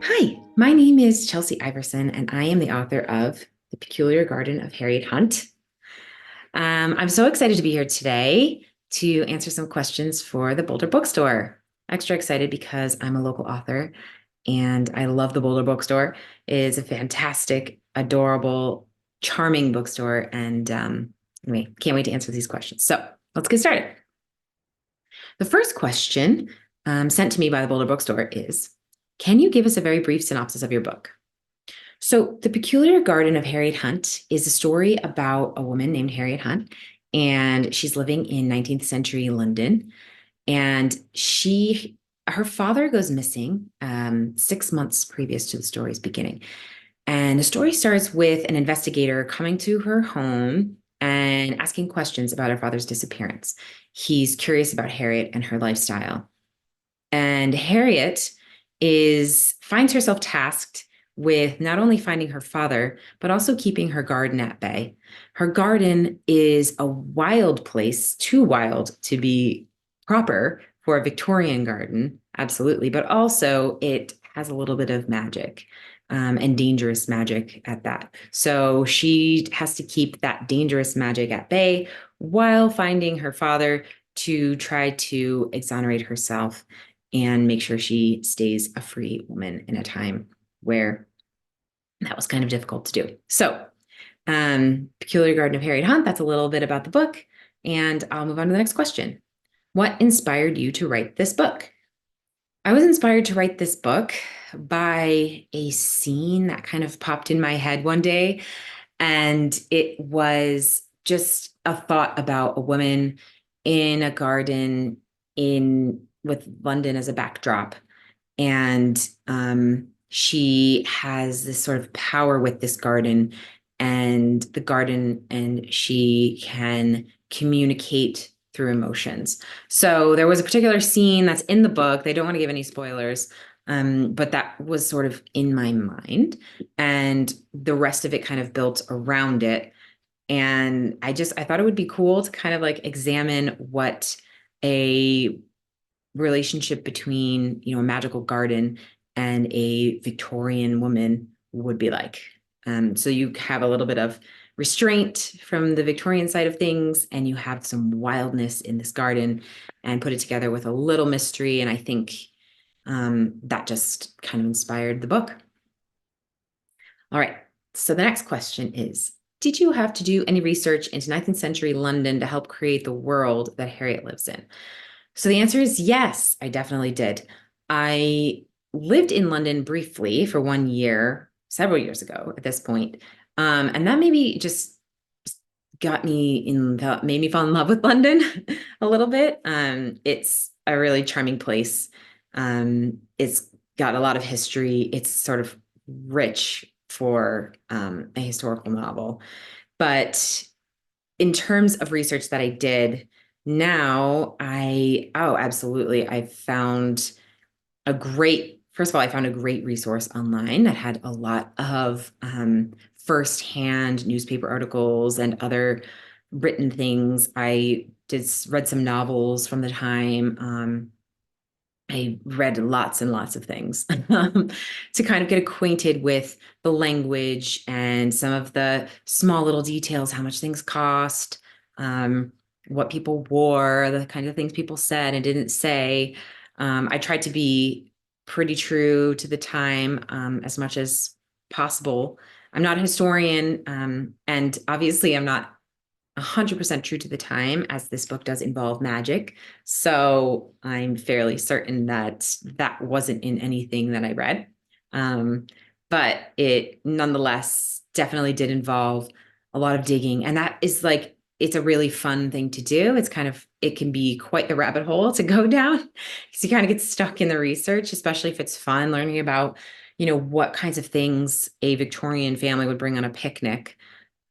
Hi, my name is Chelsea Iversen, and I am the author of The Peculiar Garden of Harriet Hunt. I'm so excited to be here today to answer some questions for the Boulder Bookstore. Extra excited because I'm a local author and I love the Boulder Bookstore. It is a fantastic, adorable, charming bookstore. And anyway, can't wait to answer these questions. So let's get started. The first question sent to me by the Boulder Bookstore is, can you give us a very brief synopsis of your book? So, The Peculiar Garden of Harriet Hunt is a story about a woman named Harriet Hunt, and she's living in 19th century London. And her father goes missing 6 months previous to the story's beginning. And the story starts with an investigator coming to her home and asking questions about her father's disappearance. He's curious about Harriet and her lifestyle. And Harriet is finds herself tasked with not only finding her father, but also keeping her garden at bay. Her garden is a wild place, too wild to be proper for a Victorian garden, absolutely, but also it has a little bit of magic. And dangerous magic at that. So she has to keep that dangerous magic at bay while finding her father to try to exonerate herself and make sure she stays a free woman in a time where that was kind of difficult to do. So, Peculiar Garden of Harriet Hunt, that's a little bit about the book. And I'll move on to the next question. What inspired you to write this book? I was inspired to write this book by a scene that kind of popped in my head one day. And it was just a thought about a woman in a garden in with London as a backdrop. And she has this sort of power with this garden and the garden, and she can communicate through emotions. So there was a particular scene that's in the book. They don't want to give any spoilers, but that was sort of in my mind, and the rest of it kind of built around it. And I thought it would be cool to kind of like examine what a relationship between, a magical garden and a Victorian woman would be like. So you have a little bit of restraint from the Victorian side of things, and you have some wildness in this garden, and put it together with a little mystery. And I think that just kind of inspired the book. All right. So the next question is, did you have to do any research into 19th century London to help create the world that Harriet lives in? So the answer is yes, I definitely did. I lived in London briefly for 1 year, several years ago at this point. And that maybe just made me fall in love with London a little bit. It's a really charming place. It's got a lot of history. It's sort of rich for a historical novel. But in terms of research that I did, oh, absolutely. First of all, I found a great resource online that had a lot of firsthand newspaper articles and other written things. Read some novels from the time. I read lots and lots of things to kind of get acquainted with the language and some of the small little details, how much things cost, what people wore, the kind of things people said and didn't say. I tried to be pretty true to the time, as much as possible. I'm not a historian, and obviously I'm not 100% true to the time, as this book does involve magic. So I'm fairly certain that that wasn't in anything that I read. Um, but it nonetheless definitely did involve a lot of digging. And that is like, it's a really fun thing to do. It can be quite the rabbit hole to go down because you kind of get stuck in the research, especially if it's fun learning about, what kinds of things a Victorian family would bring on a picnic.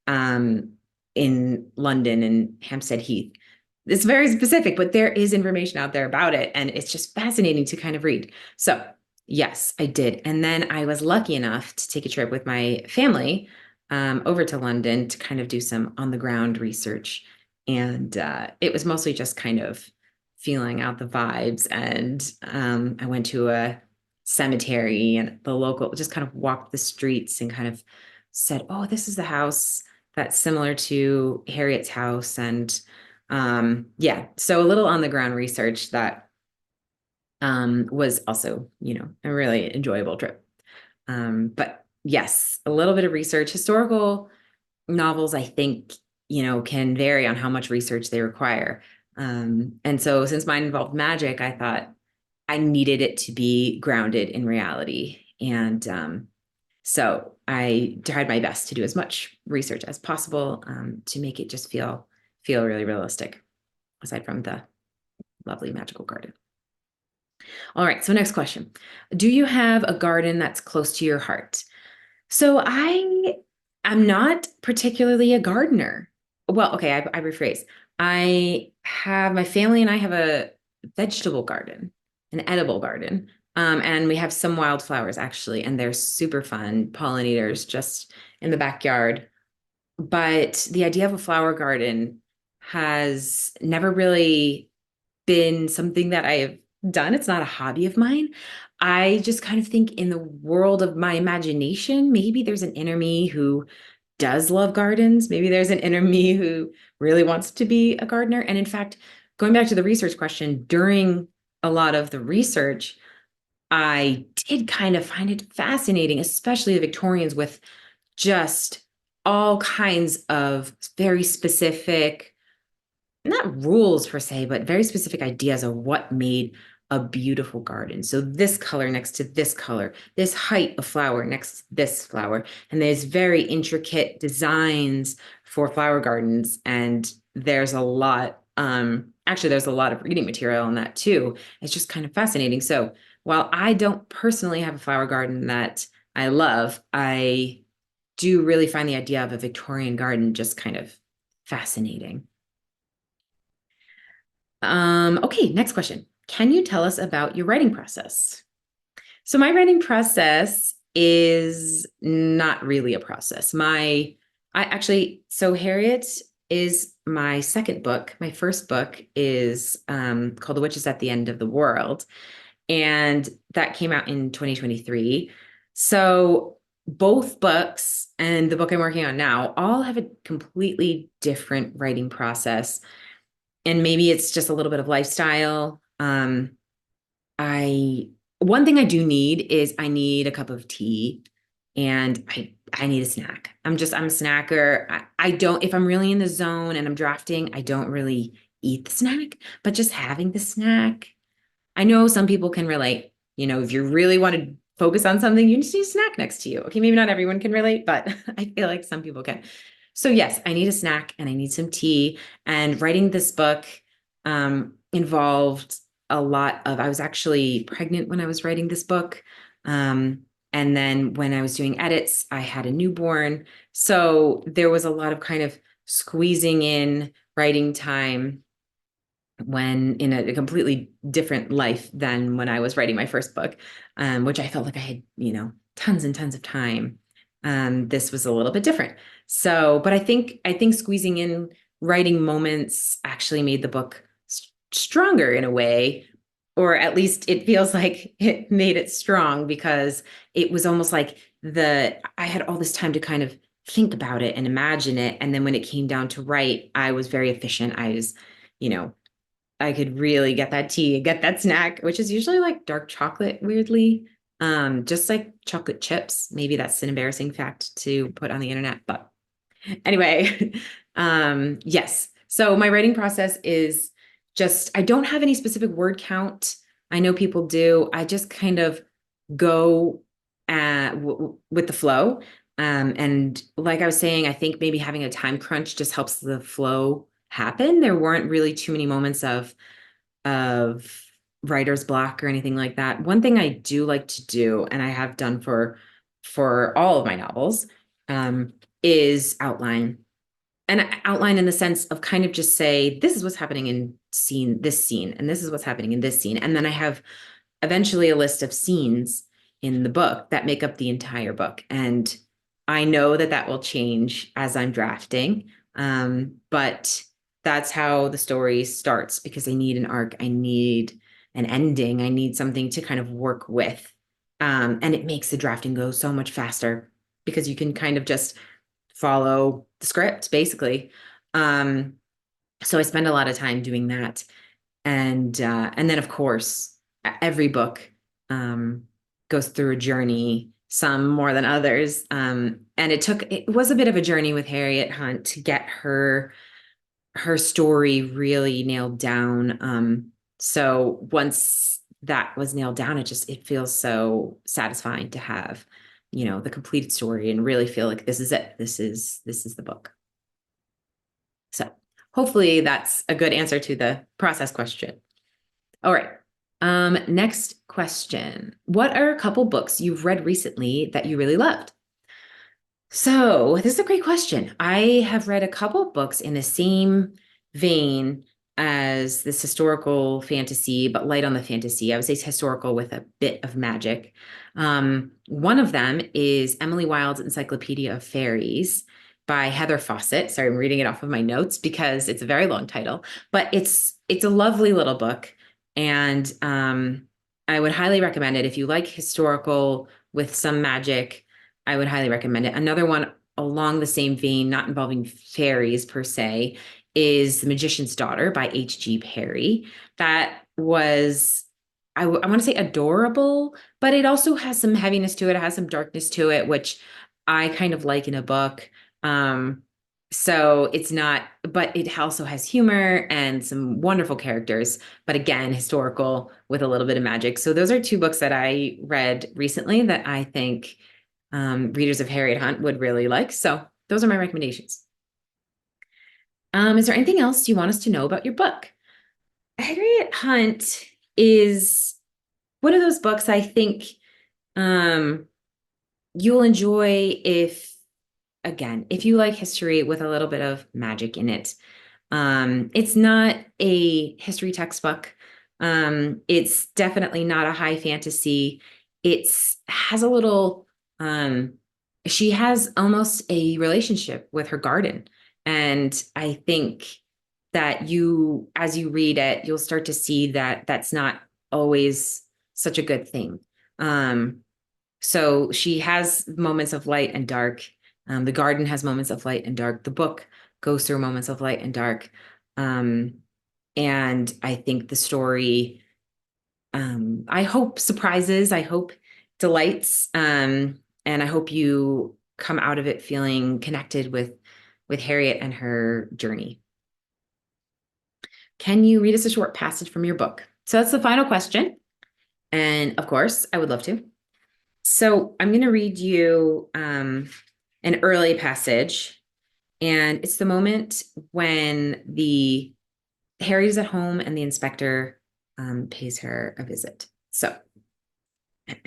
Um, in London and Hampstead Heath. It's very specific, but there is information out there about it. And it's just fascinating to kind of read. So, yes, I did. And then I was lucky enough to take a trip with my family over to London to kind of do some on the ground research. And it was mostly just kind of feeling out the vibes. And I went to cemetery and the local, just kind of walked the streets and kind of said, oh, this is the house that's similar to Harriet's house. And yeah, so a little on the ground research that was also, a really enjoyable trip. But yes, a little bit of research. Historical novels, I think, can vary on how much research they require. And so since mine involved magic, I thought I needed it to be grounded in reality. And so I tried my best to do as much research as possible to make it just feel really realistic, aside from the lovely magical garden. All right, so next question. Do you have a garden that's close to your heart? So I'm not particularly a gardener. Well, okay, I rephrase. My family and I have a vegetable garden, an edible garden. And we have some wildflowers actually, and they're super fun pollinators just in the backyard. But the idea of a flower garden has never really been something that I have done. It's not a hobby of mine. I just kind of think in the world of my imagination, maybe there's an inner me who does love gardens. Maybe there's an inner me who really wants to be a gardener. And in fact, going back to the research question, during a lot of the research, I did kind of find it fascinating, especially the Victorians with just all kinds of very specific, not rules per se, but very specific ideas of what made a beautiful garden. So this color next to this color, this height of flower next to this flower. And there's very intricate designs for flower gardens. And there's a lot, actually, there's a lot of reading material on that too. It's just kind of fascinating. So while I don't personally have a flower garden that I love, I do really find the idea of a Victorian garden just kind of fascinating. Okay, next question. Can you tell us about your writing process? So my writing process is not really a process. So Harriet is my second book. My first book is called The Witches at the End of the World. And that came out in 2023. So both books and the book I'm working on now all have a completely different writing process. And maybe it's just a little bit of lifestyle. I One thing I do need is I need a cup of tea and I need a snack. I'm a snacker. I don't, if I'm really in the zone and I'm drafting, I don't really eat the snack, but just having the snack. I know some people can relate. If you really want to focus on something, you just need a snack next to you. Okay, maybe not everyone can relate, but I feel like some people can. So yes, I need a snack and I need some tea. And writing this book involved a lot of, I was actually pregnant when I was writing this book. And then when I was doing edits, I had a newborn. So there was a lot of kind of squeezing in writing time when in a completely different life than when I was writing my first book, which I felt like I had, tons and tons of time. This was a little bit different. So, but I think squeezing in writing moments actually made the book stronger in a way, or at least it feels like it made it strong because it was almost like I had all this time to kind of think about it and imagine it. And then when it came down to write, I was very efficient. I could really get that tea, get that snack, which is usually like dark chocolate, weirdly. Just like chocolate chips. Maybe that's an embarrassing fact to put on the internet, but anyway, yes. So my writing process is just, I don't have any specific word count. I know people do. I just kind of go with the flow. And like I was saying, I think maybe having a time crunch just helps the flow happen. There weren't really too many moments of writer's block or anything like that. One thing I do like to do, and I have done for all of my novels, is outline. And outline in the sense of kind of just say, this is what's happening in this scene, and this is what's happening in this scene. And then I have eventually a list of scenes in the book that make up the entire book. And I know that will change as I'm drafting. But that's how the story starts because I need an arc. I need an ending. I need something to kind of work with. And it makes the drafting go so much faster because you can kind of just follow the script, basically. Um, so I spend a lot of time doing that. And then of course, every book um, goes through a journey, some more than others. And it was a bit of a journey with Harriet Hunt to get her story really nailed down. So once that was nailed down, it feels so satisfying to have, the completed story and really feel like this is it. This is the book. So hopefully that's a good answer to the process question. All right. Next question. What are a couple books you've read recently that you really loved? So this is a great question. I have read a couple books in the same vein as this historical fantasy, but light on the fantasy. I would say it's historical with a bit of magic. One of them is Emily Wilde's Encyclopedia of Fairies by Heather Fawcett. Sorry, I'm reading it off of my notes because it's a very long title, but it's a lovely little book, and I would highly recommend it if you like historical with some magic. I would highly recommend it. Another one along the same vein, not involving fairies per se, is The Magician's Daughter by H.G. Perry. That was, I want to say adorable, but it also has some heaviness to it. It has some darkness to it, which I kind of like in a book. So it's not, but it also has humor and some wonderful characters, but again, historical with a little bit of magic. So those are two books that I read recently that I think readers of Harriet Hunt would really like. So those are my recommendations. Is there anything else you want us to know about your book? Harriet Hunt is one of those books I think um, you'll enjoy if you like history with a little bit of magic in it. It's not a history textbook. It's definitely not a high fantasy. It's has a little, um, she has almost a relationship with her garden. And I think that as you read it, you'll start to see that that's not always such a good thing. Um, so she has moments of light and dark. The garden has moments of light and dark. The book goes through moments of light and dark. Um, and I think the story, I hope surprises, I hope delights, and I hope you come out of it feeling connected with Harriet and her journey. Can you read us a short passage from your book? So that's the final question. And of course, I would love to. So I'm going to read you an early passage, and it's the moment when the Harry is at home and the inspector pays her a visit. So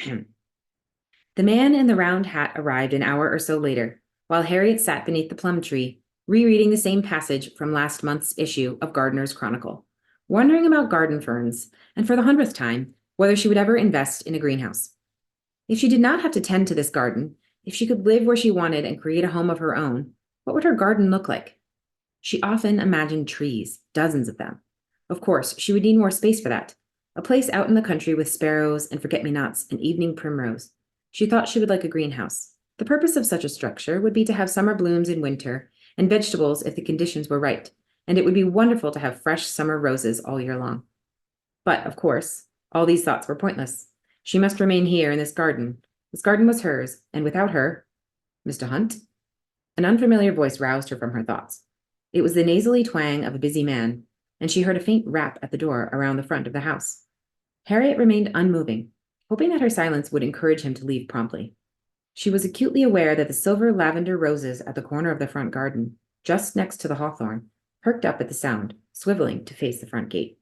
the man in the round hat arrived an hour or so later, while Harriet sat beneath the plum tree, rereading the same passage from last month's issue of Gardener's Chronicle, wondering about garden ferns, and for the 100th time, whether she would ever invest in a greenhouse. If she did not have to tend to this garden, if she could live where she wanted and create a home of her own, what would her garden look like? She often imagined trees, dozens of them. Of course, she would need more space for that. A place out in the country with sparrows and forget-me-nots and evening primrose. She thought she would like a greenhouse. The purpose of such a structure would be to have summer blooms in winter and vegetables if the conditions were right, and it would be wonderful to have fresh summer roses all year long. But, of course, all these thoughts were pointless. She must remain here in this garden. This garden was hers, and without her, Mr. Hunt? An unfamiliar voice roused her from her thoughts. It was the nasally twang of a busy man, and she heard a faint rap at the door around the front of the house. Harriet remained unmoving, hoping that her silence would encourage him to leave promptly. She was acutely aware that the silver lavender roses at the corner of the front garden, just next to the hawthorn, perked up at the sound, swiveling to face the front gate.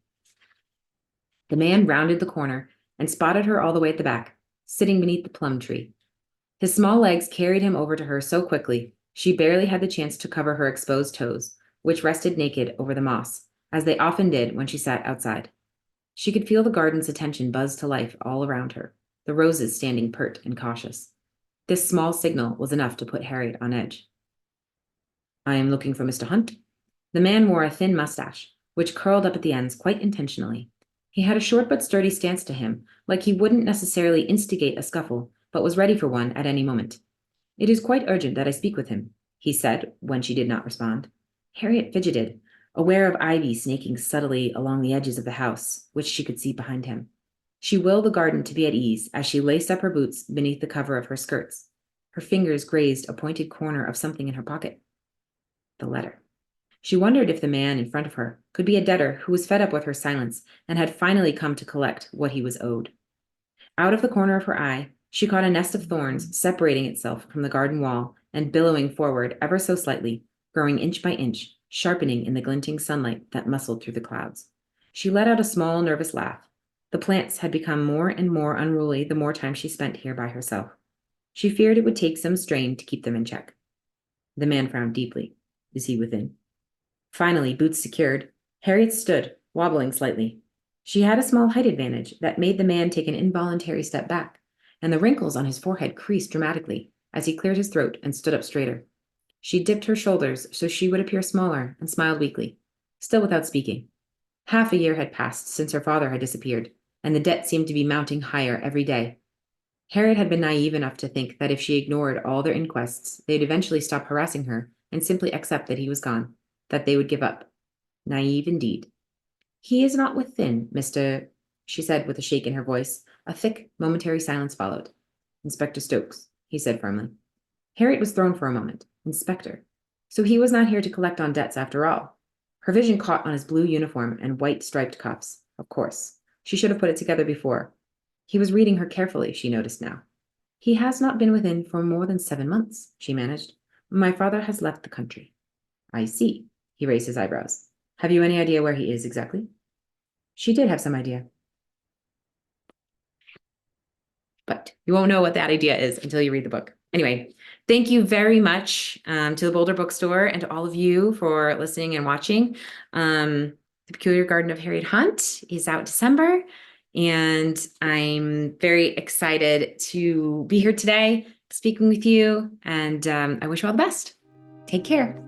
The man rounded the corner and spotted her all the way at the back, sitting beneath the plum tree. His small legs carried him over to her so quickly, she barely had the chance to cover her exposed toes, which rested naked over the moss, as they often did when she sat outside. She could feel the garden's attention buzz to life all around her, the roses standing pert and cautious. This small signal was enough to put Harriet on edge. I am looking for Mr. Hunt. The man wore a thin mustache, which curled up at the ends quite intentionally. He had a short but sturdy stance to him, like he wouldn't necessarily instigate a scuffle, but was ready for one at any moment. "It is quite urgent that I speak with him," he said when she did not respond. Harriet fidgeted, aware of ivy snaking subtly along the edges of the house, which she could see behind him. She willed the garden to be at ease as she laced up her boots beneath the cover of her skirts. Her fingers grazed a pointed corner of something in her pocket. The letter. She wondered if the man in front of her could be a debtor who was fed up with her silence and had finally come to collect what he was owed. Out of the corner of her eye, she caught a nest of thorns separating itself from the garden wall and billowing forward ever so slightly, growing inch by inch, sharpening in the glinting sunlight that muscled through the clouds. She let out a small, nervous laugh. The plants had become more and more unruly the more time she spent here by herself. She feared it would take some strain to keep them in check. The man frowned deeply. Is he within? Finally, boots secured, Harriet stood, wobbling slightly. She had a small height advantage that made the man take an involuntary step back, and the wrinkles on his forehead creased dramatically as he cleared his throat and stood up straighter. She dipped her shoulders so she would appear smaller and smiled weakly, still without speaking. Half a year had passed since her father had disappeared, and the debt seemed to be mounting higher every day. Harriet had been naive enough to think that if she ignored all their inquests, they'd eventually stop harassing her and simply accept that he was gone, that they would give up. Naive indeed. "He is not within, Mr. she said with a shake in her voice. A thick, momentary silence followed. "Inspector Stokes," he said firmly. Harriet was thrown for a moment. Inspector. So he was not here to collect on debts after all. Her vision caught on his blue uniform and white striped cuffs. Of course. She should have put it together before. He was reading her carefully, she noticed now. "He has not been within for more than 7 months," she managed. "My father has left the country." "I see." He raised his eyebrows. "Have you any idea where he is exactly?" She did have some idea. But you won't know what that idea is until you read the book. Anyway, thank you very much to the Boulder Bookstore and to all of you for listening and watching. The Peculiar Garden of Harriet Hunt is out December, and I'm very excited to be here today speaking with you, and I wish you all the best. Take care.